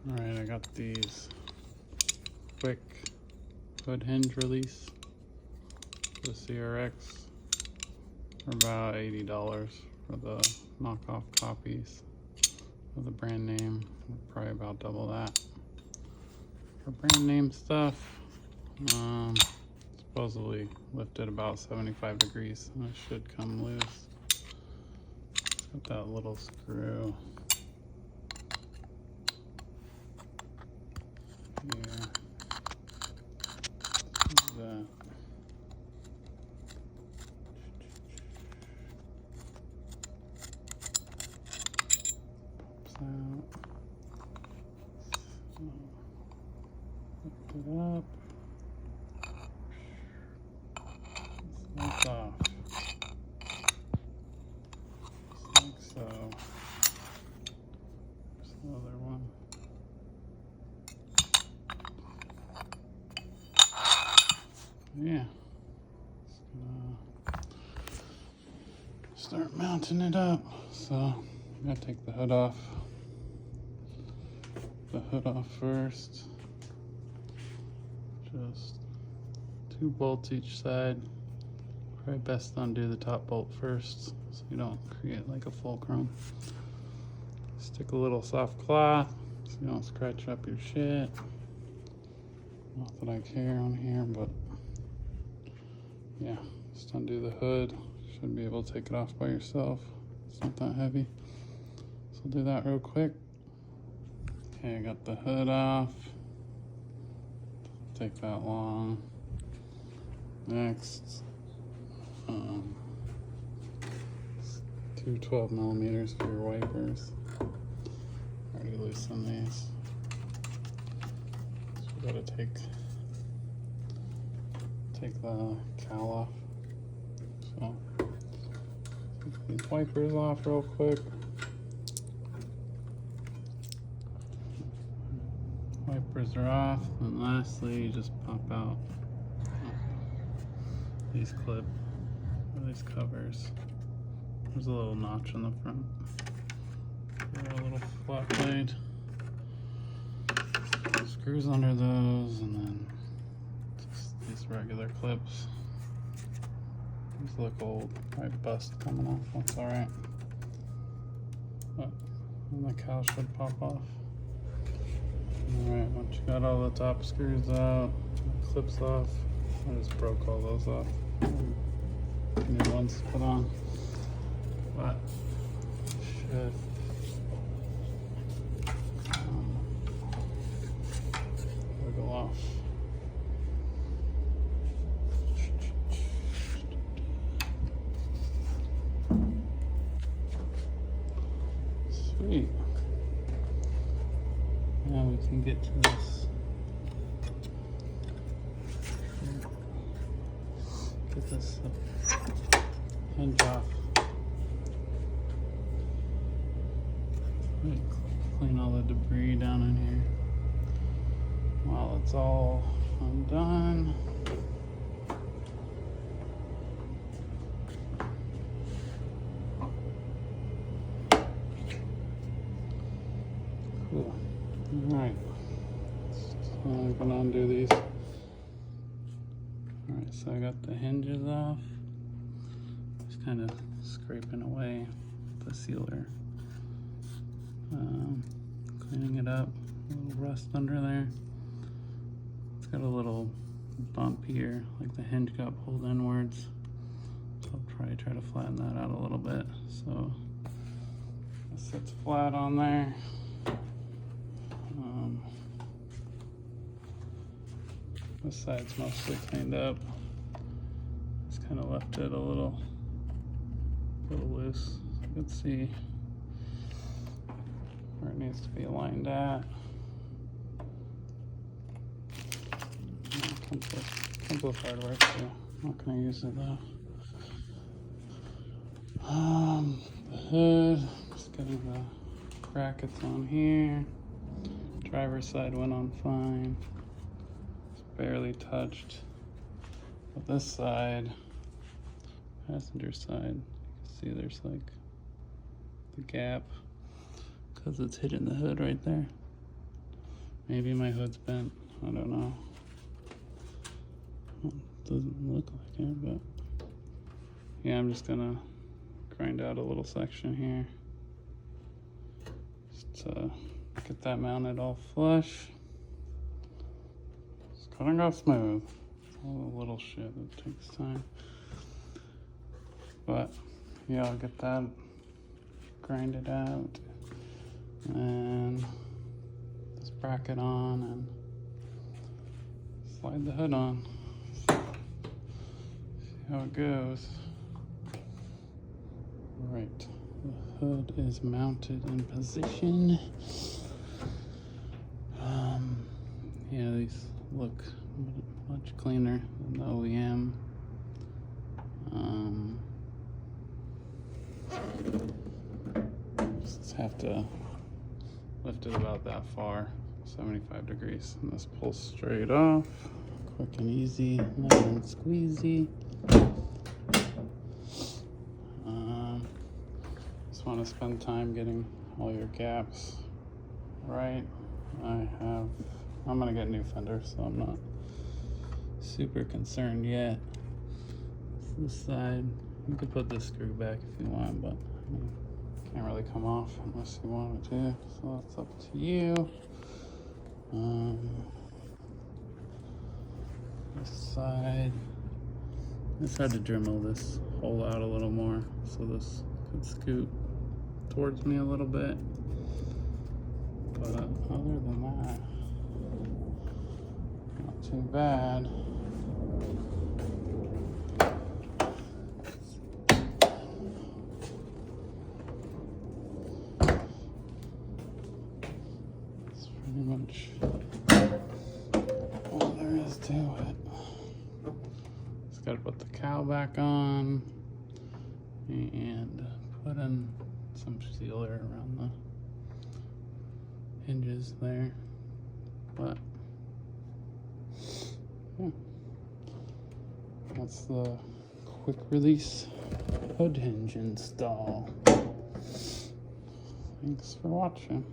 Alright, I got these quick hood hinge release, the CRX, for about $80 for the knockoff copies of the brand name. Probably about double that. For brand name stuff, supposedly lifted about 75 degrees and it should come loose. It's got that little screw here. That. Pops out. So, lift it up. Slides off. Just like so. There's the other one. Yeah, just gonna start mounting it up. So I'm gonna take the hood off. The hood off first. Just 2 bolts each side. Probably best to undo the top bolt first so you don't create like a fulcrum. Stick a little soft cloth so you don't scratch up your shit. Not that I care on here, but yeah, just undo the hood. Should be able to take it off by yourself. It's not that heavy. So I'll do that real quick. Okay, I got the hood off. Take that long. Next, 2 12 millimeters for your wipers. Already loosened these. So we gotta take the cowl off. So take these wipers off real quick. Wipers are off, and lastly you just pop out these these covers. There's a little notch in the front. A little flat blade. Screws under those, and then just these regular clips. These look old, might bust coming off. That's alright. But the cowl should pop off. Alright, once you got all the top screws out, clips off, I just broke all those off. New ones to put on. But should wiggle off. Sweet. Now we can get to this. Get this hinge off. Clean all the debris down in here. While it's all undone, cool. Alright, so I'm gonna undo these. Alright, so I got the hinges off. Just kind of scraping away the sealer. Cleaning it up, a little rust under there. It's got a little bump here, like the hinge got pulled inwards. So I'll try to flatten that out a little bit. So it sits flat on there. This side's mostly cleaned up. Just kind of left it a little loose. You can see where it needs to be aligned at. Comes with hardware too. I'm not gonna use it though. The hood, just getting the brackets on here. Driver's side went on fine. It's barely touched. But this side, passenger side, you can see there's like the gap because it's hitting the hood right there. Maybe my hood's bent. I don't know. Well, doesn't look like it, but yeah, I'm just gonna grind out a little section here just to get that mounted all flush. It's gonna go smooth. It's all the little shit that takes time. But yeah, I'll get that grinded out and this bracket on and slide the hood on. See how it goes. Right, the hood is mounted in position. Yeah, these look much cleaner than the OEM. Just have to lift it about that far, 75 degrees, and this pulls straight off, quick and easy, nice and squeezy. Just want to spend time getting all your gaps right. I'm gonna get new fenders, so I'm not super concerned yet. This side, you could put this screw back if you want, but can't really come off unless you want it to, so that's up to you. This side, I just had to Dremel this hole out a little more so this could scoot towards me a little bit. But other than that, not too bad. That's pretty much all there is to it. Just gotta put the cowl back on and put in some sealer around the hinges there, but yeah, that's the quick release hood hinge install. Thanks for watching.